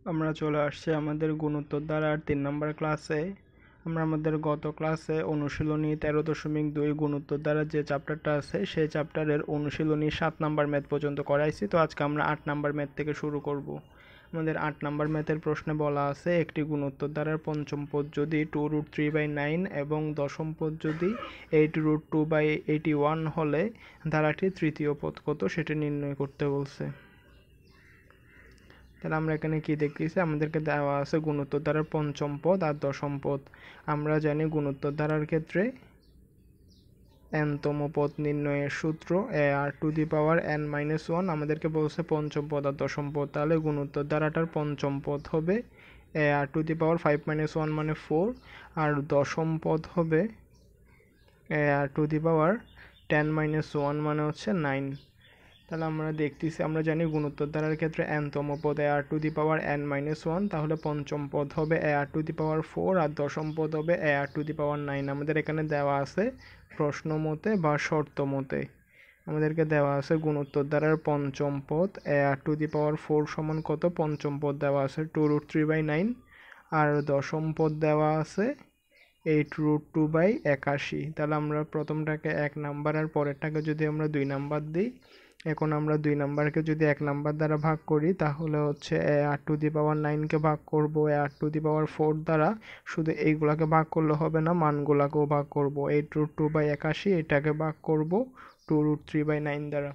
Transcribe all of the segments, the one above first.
আমরা চলে আসছি আমাদের গুণোত্তর ধারার 3 নম্বর ক্লাসে। আমরা আমাদের গত ক্লাসে অনুশীলনী 13.2 গুণোত্তর ধারার যে চ্যাপ্টারটা আছে সেই চ্যাপ্টারের অনুশীলনী 7 নম্বর ম্যাথ পর্যন্ত করাইছি। তো আজকে আমরা 8 নম্বর ম্যাথ থেকে শুরু করব। আমাদের 8 নম্বর ম্যাথের প্রশ্নে বলা আছে একটি গুণোত্তর ধারার পঞ্চম পদ যদি 2√3/9 এবং দশম পদ যদি 8√2/81 হলে ধারাটির তৃতীয় পদ কত সেটা নির্ণয় করতে বলছে। তাহলে আমরা এখানে কি দেখতেছি, আমাদেরকে দেওয়া আছে গুণোত্তর ধারার পঞ্চম পদ আর দশম পদ। আমরা জানি গুণোত্তর ধারার ক্ষেত্রে n-তম পদ নির্ণয়ের সূত্র ar⁴n-1। আমাদেরকে বলছে পঞ্চম পদ আর দশম পদ, তাহলে গুণোত্তর ধারাটার পঞ্চম পদ হবে ar⁵ মানে 4 আর দশম পদ হবে ar⁻10-1 মানে হচ্ছে 9। তাহলে আমরা দেখতেছি, আমরা জানি গুণোত্তর ধারার ক্ষেত্রে n-তম পদ ar⁻n-1, তাহলে পঞ্চম পদ হবে ar⁴ আর দশম পদ হবে ar⁹ আমাদের এখানে দেওয়া আছে প্রশ্ন মতে বা শর্ত মতে আমাদেরকে দেওয়া আছে গুণোত্তর ধারার পঞ্চম পদ ar⁴ সমান কত, পঞ্চম পদ দেওয়া আছে 2√3/9 আর দশম পদ দেওয়া আছে 8√2/81। তাহলে আমরা প্রথমটাকে 1 নাম্বার আর পরেরটাকে যদি আমরা 2 নাম্বার দিই, এখন আমরা 2 নাম্বারকে যদি 1 নাম্বার দ্বারা ভাগ করি তাহলে হচ্ছে ar⁹ কে ভাগ করব ar⁴ দ্বারা। শুধু এইগুলাকে ভাগ করলে হবে না, মানগুলাকেও ভাগ করব। 8√2/81 এটাকে ভাগ করব 2√3/9 দ্বারা।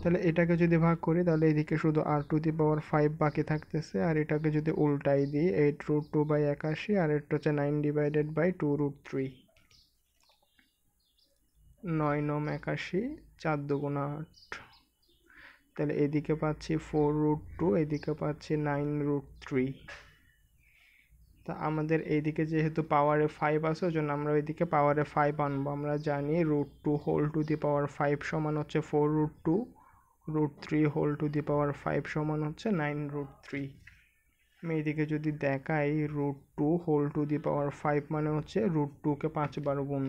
তাহলে এটাকে যদি ভাগ করি তাহলে এদিকে শুধু r⁵ বাকি থাকতেছে, আর এটাকে যদি উল্টাই দিই 8√2/81 আর এটা হচ্ছে 9/2√3। 9×9=81, 4×2=8। তাহলে এদিকে পাচ্ছি 4√2, এদিকে পাচ্ছি 9√3। তা আমাদের এইদিকে যেহেতু পাওয়ারে 5 আছে ওই জন্য আমরা ওইদিকে পাওয়ারে 5 আনবো। আমরা জানি √2 সমান হচ্ছে 4√2, √3 সমান হচ্ছে 9√3। আমি এইদিকে যদি দেখাই √2 মানে হচ্ছে √2 কে 5 বার গুণ,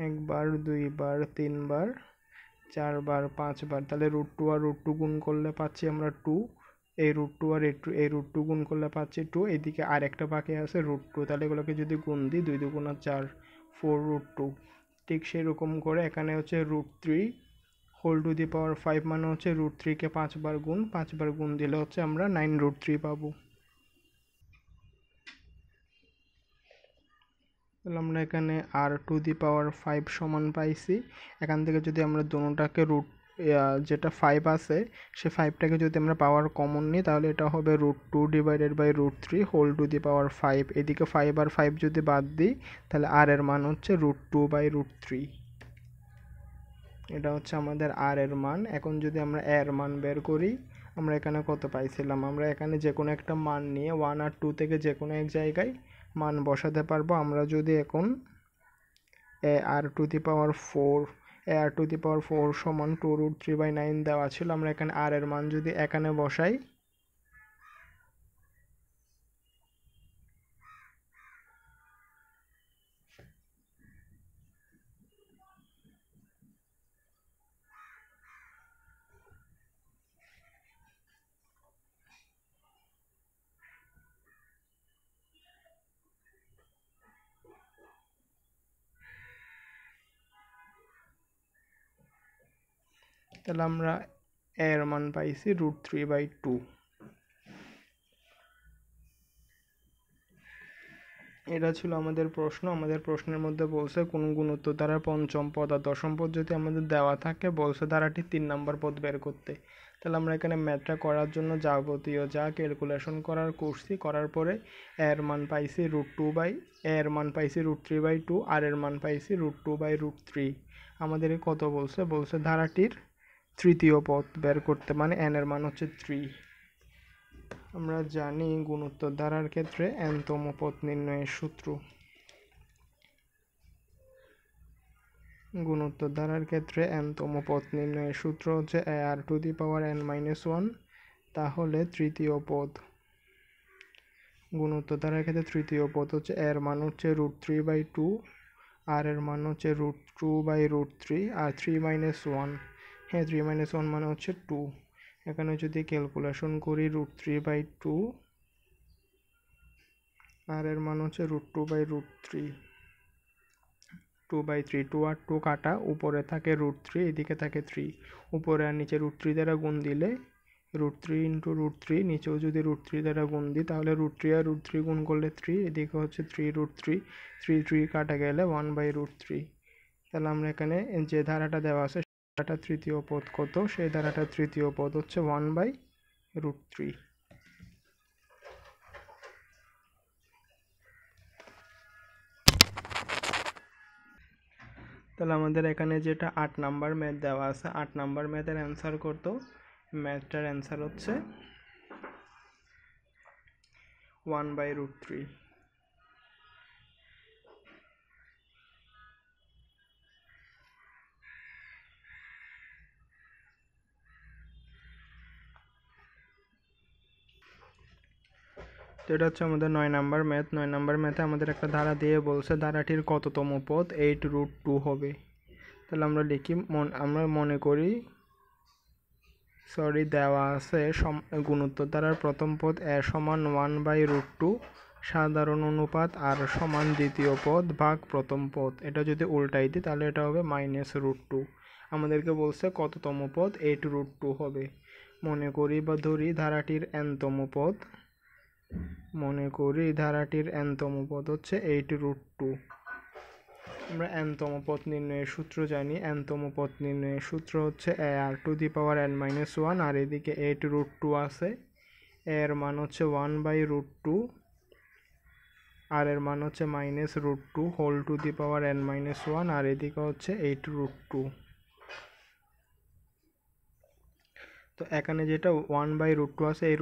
1 বার 2 বার 3 বার 4 বার 5 বার। তাহলে √2 আর √2 গুণ করলে পাচ্ছি আমরা 2, এই √2 আর এই √2 গুণ করলে পাচ্ছি 2, এদিকে আর একটা বাকি আছে √2। তাহলে এগুলোকে যদি গুণ দিই 2 2 গুণা 4, 4√2। ঠিক সেরকম করে এখানে হচ্ছে √3 মানে হচ্ছে √3 কে 5 বার গুণ, 5 বার গুণ দিলে হচ্ছে আমরা 9√3 পাবো। তাহলে আমরা এখানে r⁵ সমান পাইছি। এখান থেকে যদি আমরা দোনোটাকে যেটা 5 আছে সে 5টাকে যদি আমরা পাওয়ার কমন নিই তাহলে এটা হবে √2/√3 এদিকে 5 আর 5 যদি বাদ দিই তাহলে r এর মান হচ্ছে √2/√3। এটা হচ্ছে আমাদের r এর মান। এখন যদি আমরা এর মান বের করি, আমরা এখানে কত পাইছিলাম, আমরা এখানে যে কোনো একটা মান নিয়ে 1 আর 2 থেকে যে কোনো এক জায়গায় মান বসাতে পারবো। আমরা যদি এখন ar⁴ সমান 2√3/9 দেওয়া ছিল, আমরা এখানে r এর মান যদি এখানে বসাই তাহলে আমরা এর মান পাইছি √3/2। এটা ছিল আমাদের প্রশ্ন। আমাদের প্রশ্নের মধ্যে বলছে কোন গুণোত্তর ধারার পঞ্চম পদ আর দশম পদ যদি আমাদের দেওয়া থাকে বলছে ধারাটি 3 নম্বর পদ বের করতে। তাহলে আমরা এখানে ম্যাথটা করার জন্য যাবতীয় যা ক্যালকুলেশন করছি, করার পরে এর মান পাইছি √3/2, আর এর মান পাইছি √2/√3। আমাদের কত বলছে, ধারাটির তৃতীয় পদ বের করতে, মানে n এর মান হচ্ছে 3। আমরা জানি গুণোত্তর ধারার ক্ষেত্রে n-তম পদ নির্ণয়ের সূত্র। গুণোত্তর ধারার ক্ষেত্রে n-তম পদ নির্ণয়ের সূত্র হচ্ছে ar⁴n-1, তাহলে তৃতীয় পদ। গুণোত্তর ধারার ক্ষেত্রে তৃতীয় পদ হচ্ছে এর মান হচ্ছে √3/2, আর এর মান হচ্ছে √2/√3 আর 3 - 1। হ্যাঁ, 3 - 1 মানে হচ্ছে 2। এখানে যদি ক্যালকুলেশন করি √3/2 আর এর মান হচ্ছে √2/√3, 2/3, 2 আর 2 কাটা, উপরে থাকে √3, এদিকে থাকে 3, উপরে আর নিচে √3 দ্বারা গুণ দিলে √3 × √3, নিচেও যদি √3 দ্বারা গুণ দিই তাহলে √3 আর √3 গুণ করলে 3, এদিকে হচ্ছে 3√3, 3 কাটা গেলে 1/√3। তাহলে আমরা এখানে যে ধারাটা দেওয়া আছে ধারাটা তৃতীয় পদ কত, সেই ধারাটার তৃতীয় পদ হচ্ছে 1/√3। তাহলে আমাদের এখানে যেটা 8 নাম্বার ম্যাথ দেওয়া আছে, 8 নাম্বার ম্যাথের অ্যান্সার কত, ম্যাথটার অ্যান্সার হচ্ছে 1/√3। তো এটা হচ্ছে আমাদের 9 নাম্বার ম্যাথ। 9 নাম্বার ম্যাথে আমাদের একটা ধারা দিয়ে বলছে ধারাটির কততম পদ 8√2 হবে। তাহলে আমরা লিখি, আমরা মনে করি দেওয়া আছে গুণোত্তর ধারার প্রথম পদ a সমান 1/√2 সাধারণ অনুপাত আর সমান দ্বিতীয় পদ ভাগ প্রথম পদ। এটা যদি উল্টাই দিই তাহলে এটা হবে -√2। আমাদেরকে বলছে কততম পদ 8√2 হবে। মনে করি বা ধরি ধারাটির nতম পদ, মনে করি ধারাটির nতম পদ হচ্ছে 8√2। আমরা nতম পদ নির্ণয়ের সূত্র জানি। nতম পদ নির্ণয়ের সূত্র হচ্ছে ar⁻n-1, আর এদিকে 8√2 আছে, এর মান হচ্ছে 1/√2 আর এর মান হচ্ছে -√2n-1, আর এদিকে হচ্ছে 8√2। তো এখানে যেটা 1/√2 আছে, এই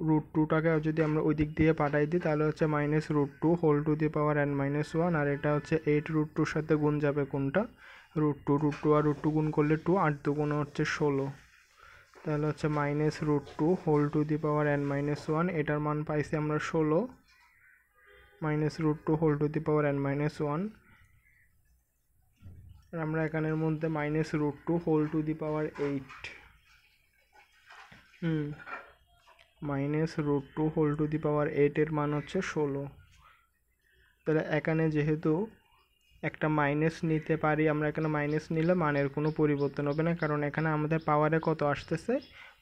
√2টাকে যদি আমরা ওই দিক দিয়ে পাঠাই দিই তাহলে হচ্ছে -√2n-1, আর এটা হচ্ছে 8√2-র সাথে গুণ যাবে কোনটা, √2 আর √2 গুণ করলে 2, 8 দুগুণ হচ্ছে 16, তাহলে হচ্ছে -√2n-1, এটার মান পাইছি আমরা 16, -√2n-1, আর আমরা এখানের মধ্যে -√2⁸, -√2⁸ এর মান হচ্ছে 16। তাহলে এখানে যেহেতু একটা মাইনাস নিতে পারি, আমরা এখানে মাইনাস নিলে মানের কোনো পরিবর্তন হবে না, কারণ এখানে আমাদের পাওয়ারে কত আসতেছে,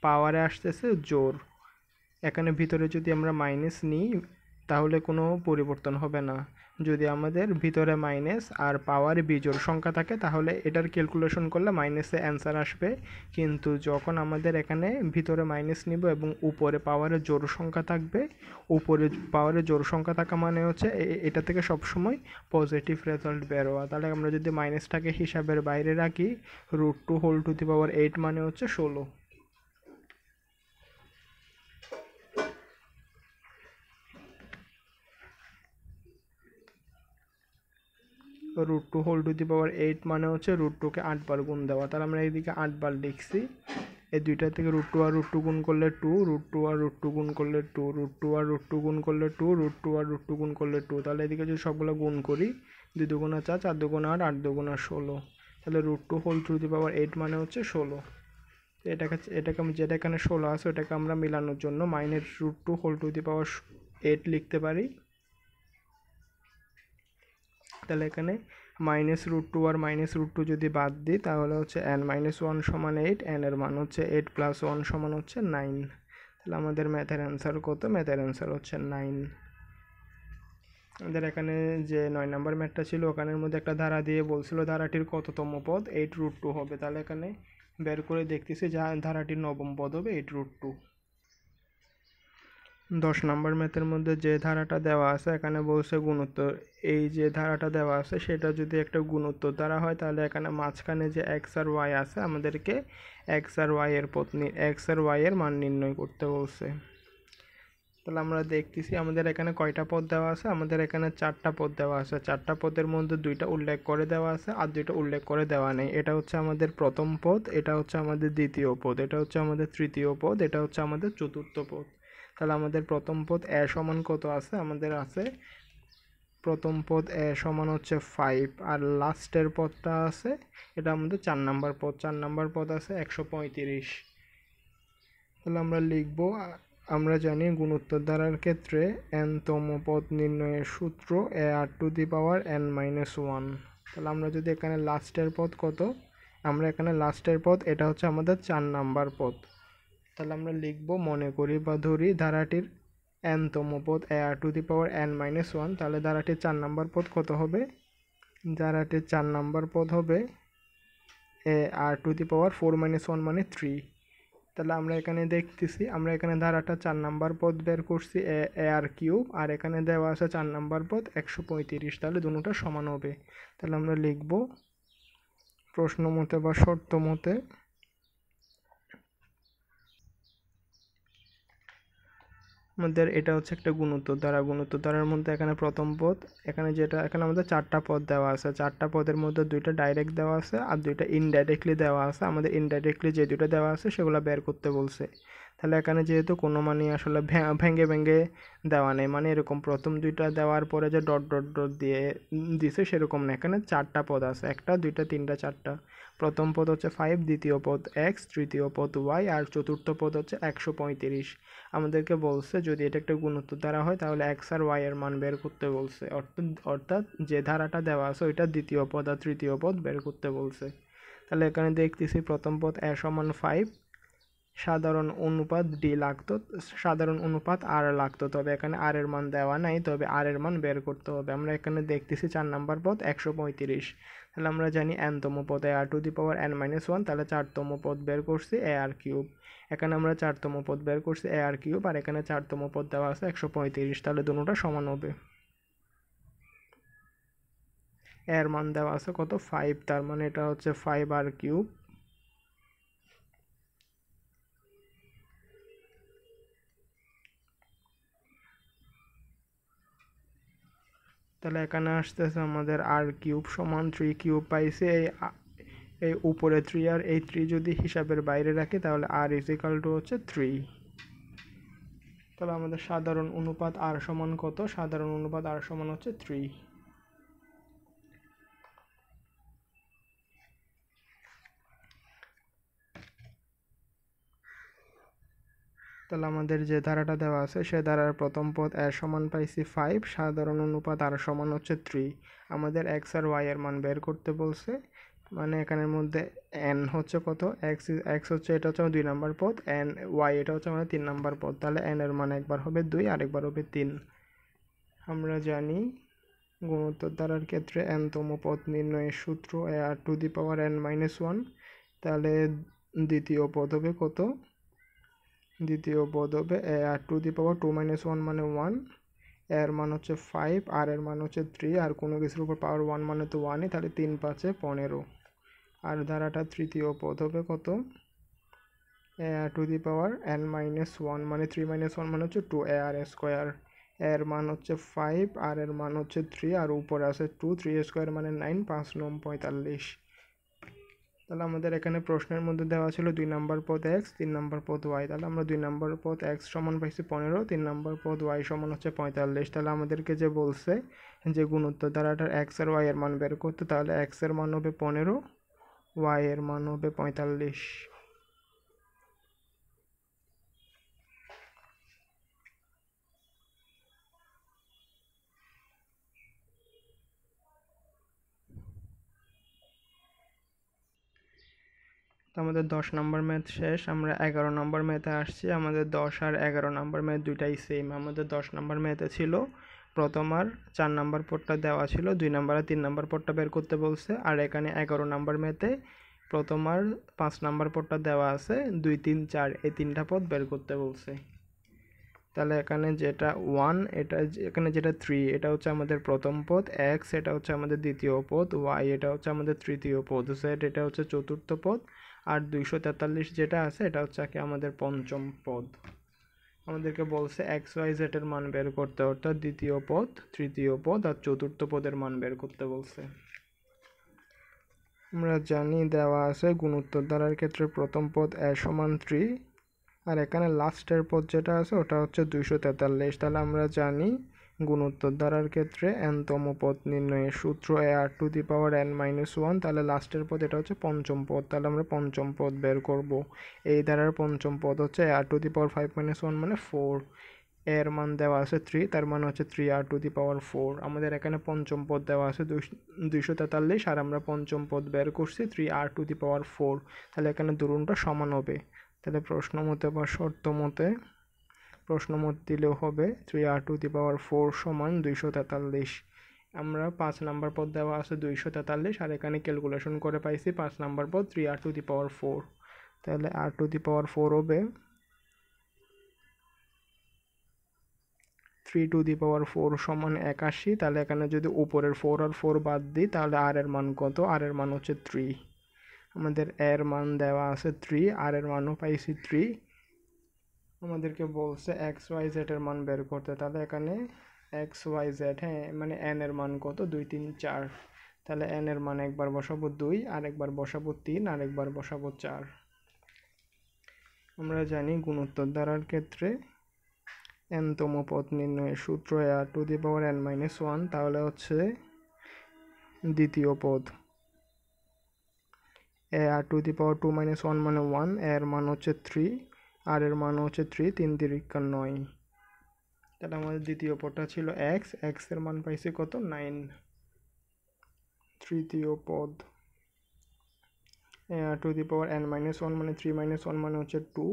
পাওয়ারে আসতেছে জোর। এখানে ভিতরে যদি আমরা মাইনাস নিই তাহলে কোনো পরিবর্তন হবে না। যদি আমাদের ভিতরে মাইনাস আর পাওয়ারে বিজোড় সংখ্যা থাকে তাহলে এটার ক্যালকুলেশন করলে মাইনাসে অ্যান্সার আসবে, কিন্তু যখন আমাদের এখানে ভিতরে মাইনাস নিব এবং উপরে পাওয়ারে জোড় সংখ্যা থাকবে, উপরে পাওয়ারে জোড় সংখ্যা থাকা মানে হচ্ছে এটা থেকে সবসময় পজিটিভ রেজাল্ট বের হওয়া। তাহলে আমরা যদি মাইনাসটাকে হিসাবের বাইরে রাখি, √2⁸ মানে হচ্ছে 16। √2⁸ মানে হচ্ছে √2কে 8 বার গুণ দেওয়া। তাহলে আমরা এইদিকে 8 বার লিখছি, এই দুইটা থেকে √2 আর √2 গুণ করলে 2, √2 আর √2 গুণ করলে 2, √2 আর √2 গুণ করলে 2, √2 আর √2 গুণ করলে 2। তাহলে এদিকে যদি সবগুলো গুণ করি, 2 দুগুণা 4, 4 দুগুণা 8, 8 দুগুণা 16, তাহলে √2⁸ মানে হচ্ছে 16। এটাকে যেটা এখানে 16 আছে ওটাকে আমরা মিলানোর জন্য -√2⁸ লিখতে পারি। তাহলে এখানে -√2 আর -√2 যদি বাদ দিই তাহলে হচ্ছে n-1 সমান 8, n এর মান হচ্ছে 8 + 1 সমান হচ্ছে 9। তাহলে আমাদের ম্যাথের অ্যান্সার কত, ম্যাথের অ্যান্সার হচ্ছে 9। আমাদের এখানে যে 9 নাম্বার ম্যাথটা ছিল ওখানের মধ্যে একটা ধারা দিয়ে বলছিল ধারাটির কততম পদ 8√2 হবে। তাহলে এখানে বের করে দেখতেছি যা ধারাটির নবম পদ হবে 8√2। 10 নাম্বার ম্যাথের মধ্যে যে ধারাটা দেওয়া আছে এখানে বলছে গুণোত্তর, এই যে ধারাটা দেওয়া আছে সেটা যদি একটা গুণোত্তর ধারা হয় তাহলে এখানে মাঝখানে যে x আর y আছে আমাদেরকে x আর y এর মান নির্ণয় করতে বলছে। তাহলে আমরা দেখতেছি আমাদের এখানে কয়টা পদ দেওয়া আছে, আমাদের এখানে 4টা পদ দেওয়া আছে। 4টা পদের মধ্যে 2টা উল্লেখ করে দেওয়া আছে আর 2টা উল্লেখ করে দেওয়া নেই। এটা হচ্ছে আমাদের প্রথম পদ, এটা হচ্ছে আমাদের দ্বিতীয় পদ, এটা হচ্ছে আমাদের তৃতীয় পদ, এটা হচ্ছে আমাদের চতুর্থ পদ। তাহলে আমাদের প্রথম পদ a সমান কত আছে, আমাদের আছে প্রথম পদ a সমান হচ্ছে 5, আর লাস্টের পদটা আছে এটা আমাদের 4 নাম্বার পদ। 4 নাম্বার পদ আছে 135। তাহলে আমরা লিখব আমরা জানি গুণোত্তর ধারার ক্ষেত্রে n-তম পদ নির্ণয়ের সূত্র a r⁴n-1। তাহলে আমরা যদি এখানে লাস্টের পদ কত, আমরা এখানে লাস্টের পদ এটা হচ্ছে আমাদের 4 নাম্বার পদ। তাহলে আমরা লিখব মনে করি বা ধরি ধারাটির n-তম পদ a r⁴n-1। তাহলে ধারাটির 4 নাম্বার পদ কত হবে? ধারাটির 4 নাম্বার পদ হবে a r⁴ মানে 3। তাহলে আমরা এখানে দেখতেছি, আমরা এখানে ধারাটা 4 নাম্বার পদ বের করছি a r³ আর এখানে দেওয়া আছে 4 নাম্বার পদ 135। তাহলে দুটোটা সমান হবে। তাহলে আমরা লিখব প্রশ্ন মতে বা শর্ত মতে আমাদের এটা হচ্ছে একটা গুণোত্তর ধারা। গুণোত্তর ধারার মধ্যে এখানে প্রথম পদ, এখানে আমাদের 4টা পদ দেওয়া আছে। 4টা পদের মধ্যে 2টা ডাইরেক্ট দেওয়া আছে আর 2টা ইনডাইরেক্টলি দেওয়া আছে। আমাদের ইনডাইরেক্টলি যে 2টা দেওয়া আছে সেগুলো বের করতে বলছে। তাহলে এখানে যেহেতু কোনো মানে আসলে ভেঙে ভেঙে দেওয়া নেই, মানে এরকম প্রথম 2টা দেওয়ার পরে যে ডট ডট ডট দিয়ে দিছে সেরকম না। এখানে 4টা পদ আছে, 1টা 2টা 3টা 4টা। প্রথম পদ হচ্ছে 5, দ্বিতীয় পদ x, তৃতীয় পদ y আর চতুর্থ পদ হচ্ছে 135। আমাদেরকে বলছে যদি এটা একটা গুণোত্তর ধারা হয় তাহলে x আর y এর মান বের করতে বলছে। অর্থাৎ যে ধারাটা দেওয়া আছে ওইটা দ্বিতীয় পদ আর তৃতীয় পদ বের করতে বলছে। তাহলে এখানে দেখতেছি প্রথম পদ a = 5, সাধারণ অনুপাত d লাগতো, সাধারণ অনুপাত r লাগতো, তবে এখানে r এর মান দেওয়া নাই, তবে r এর মান বের করতে হবে। আমরা এখানে দেখতেছি 4 নাম্বার পদ 135। তাহলে আমরা জানি n-তম পদ a r⁴n-1, তাহলে 4তম পদ বের করছি a r³। এখানে আমরা 4তম পদ বের করছি a r³ আর এখানে 4তম পদ দেওয়া আছে 135। তাহলে দুটোটা সমান হবে। এর মান দেওয়া আছে কত? 5, তার মানে এটা হচ্ছে 5r³। তাহলে এখানে আসতেছে আমাদের r³ সমান 3³ পাইছি। এই উপরে 3 আর এই 3 যদি হিসাবের বাইরে রাখি তাহলে r হচ্ছে 3। তাহলে আমাদের সাধারণ অনুপাত r সমান কত? সাধারণ অনুপাত r সমান হচ্ছে 3। তাহলে আমাদের যে ধারাটা দেওয়া আছে সে ধারার প্রথম পদ a সমান পাইছি 5, সাধারণ অনুপাত r সমান হচ্ছে 3। আমাদের x আর y এর মান বের করতে বলছে, মানে এখানের মধ্যে n হচ্ছে কত? x হচ্ছে এটা হচ্ছে 2 নাম্বার পদ, n y এটা হচ্ছে আমাদের 3 নাম্বার পদ। তাহলে n এর মান একবার হবে 2 আর একবার হবে 3। আমরা জানি গুণোত্তর ধারার ক্ষেত্রে n-তম পদ নির্ণয়ের সূত্র a r⁴n-1। তাহলে দ্বিতীয় পদ হবে কত? দ্বিতীয় পদ হবে a r⁴2-1 মানে 1, এর মান হচ্ছে 5, আর এর মান হচ্ছে 3, আর কোনো কিছুর উপর পাওয়ার 1 মানে তো 1ই, তাহলে 3 × 5 = 15। আর ধারাটা তৃতীয় পদ হবে কত? a r⁴n-1 মানে 3 - 1 মানে হচ্ছে 2 ar²। এর মান হচ্ছে 5 আর এর মান হচ্ছে 3 আর উপরে আছে 2, 3² মানে 9, 5 × 9 = 45। তাহলে আমাদের এখানে প্রশ্নের মধ্যে দেওয়া ছিল 2 নাম্বার পদ x, 3 নাম্বার পদ y। তাহলে আমরা 2 নাম্বার পদ x সমান পাইছি 15, 3 নাম্বার পদ y সমান হচ্ছে 45। তাহলে আমাদেরকে যে বলছে যে গুণোত্তর ধারাটার x আর y এর মান বের করতে, তাহলে x এর মান হবে 15, y এর মান হবে 45। আমাদের 10 নম্বর ম্যাথ শেষ। আমরা 11 নম্বর ম্যাথে আসছি। আমাদের 10 আর 11 নম্বর ম্যাথ দুইটাই সেম। আমাদের 10 নম্বর ম্যাথে ছিল প্রথম আর 4 নম্বর পদটা দেওয়া ছিল, 2 নম্বর আর 3 নম্বর পদটা বের করতে বলছে। আর এখানে 11 নম্বর ম্যাথে প্রথম আর 5 নম্বর পদটা দেওয়া আছে, 2, 3, 4 এই 3টা পদ বের করতে বলছে। তাহলে এখানে যেটা 1, এটা এখানে যেটা 3 এটা হচ্ছে আমাদের প্রথম পদ, x এটা হচ্ছে আমাদের দ্বিতীয় পদ, y এটা হচ্ছে আমাদের তৃতীয় পদ, z এটা হচ্ছে চতুর্থ পদ, আর 243 যেটা আছে এটা হচ্ছে আমাদের পঞ্চম পদ। আমাদেরকে বলছে x y z এর মান বের করতে, অর্থাৎ দ্বিতীয় পদ, তৃতীয় পদ আর চতুর্থ পদের মান বের করতে বলছে। আমরা জানি দেওয়া আছে গুণোত্তর ধারার ক্ষেত্রে প্রথম পদ a = 3 আর এখানে লাস্টের পদ যেটা আছে ওটা হচ্ছে 243। তাহলে আমরা জানি গুণোত্তর ধারার ক্ষেত্রে n-তম পদ নির্ণয়ের সূত্র a r⁴n-1, তাহলে লাস্টের পদ এটা হচ্ছে পঞ্চম পদ, তাহলে আমরা পঞ্চম পদ বের করব। এই ধারার পঞ্চম পদ হচ্ছে a r⁵ মানে 4, এর মান দেওয়া আছে 3, তার মানে হচ্ছে 3r⁴। আমাদের এখানে পঞ্চম পদ দেওয়া আছে 243, আর আমরা পঞ্চম পদ বের করছি 3r⁴। তাহলে এখানে দুটোটা সমান হবে। তাহলে প্রশ্ন মতে বা শর্ত মতে প্রশ্ন মত দিলেও হবে 3r⁴ সমান 243। আমরা 5 নাম্বার পদ দেওয়া আছে 243, আর এখানে ক্যালকুলেশন করে পাইছি 5 নাম্বার পদ 3r⁴। তাহলে r⁴ হবে 3⁴ সমান 81। তাহলে এখানে যদি উপরের 4 আর 4 বাদ দিই তাহলে r এর মান কত? r এর মান হচ্ছে 3। আমাদের এর মান দেওয়া আছে 3, r এর মানও পাইছি 3। আমাদেরকে বলছে এক্স ওয়াই জেড এর মান বের করতে, তাহলে এখানে এক্স ওয়াই জেড, হ্যাঁ মানে এন এর মান কত? 2 3 4। তাহলে এন এর মান একবার বসাবো 2, আর একবার বসাবো 3, আর একবার বসাবো 4। আমরা জানি গুণোত্তর ধারার ক্ষেত্রে n-তম পদ নির্ণয়ের সূত্র a r⁴n-1, তাহলে হচ্ছে দ্বিতীয় পদ a r⁴2 - 1 মানে 1, এর মান হচ্ছে 3, আর এর মান হচ্ছে 3, 3 3 9। তাহলে আমাদের দ্বিতীয় পদটা ছিল x এর মান পাইছি কত? 9। তৃতীয় পদ a r⁴n-1 মানে 3 - 1 মানে হচ্ছে 2,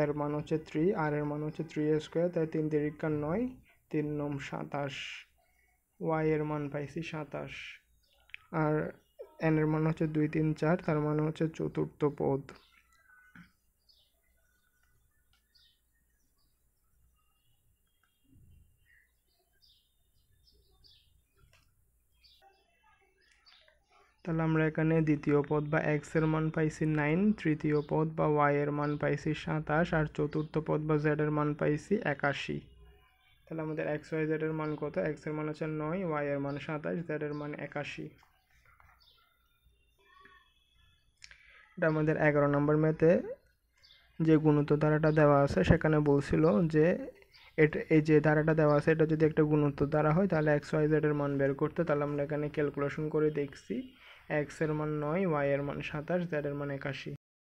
এর মান হচ্ছে 3, আর এর মান হচ্ছে 3a², তাই 3 3 9, 3 9 27। y এর মান পাইছি 27, আর n এর মান হচ্ছে 2 3 4, তার মানে হচ্ছে চতুর্থ পদ। তাহলে আমরা এখানে দ্বিতীয় পদ বা x এর মান পাইছি 9, তৃতীয় পদ বা y এর মান পাইছি 27, আর চতুর্থ পদ বা z এর মান পাইছি 81। তাহলে আমাদের x y z এর মান কত? x এর মান হচ্ছে 9, y এর মান 27, z এর মান 81। এটা আমাদের 11 নম্বর ম্যাথে যে গুণোত্তর ধারাটা দেওয়া আছে সেখানে বলছিল যে এই যে ধারাটা দেওয়া আছে এটা যদি একটা গুণোত্তর ধারা হয় তাহলে এক্স ওয়াই জেড এর মান বের করতে। তাহলে আমরা এখানে ক্যালকুলেশন করে দেখছি, এক্স এর মান 9, ওয়াই এর মান 27, জেড এর মান 81।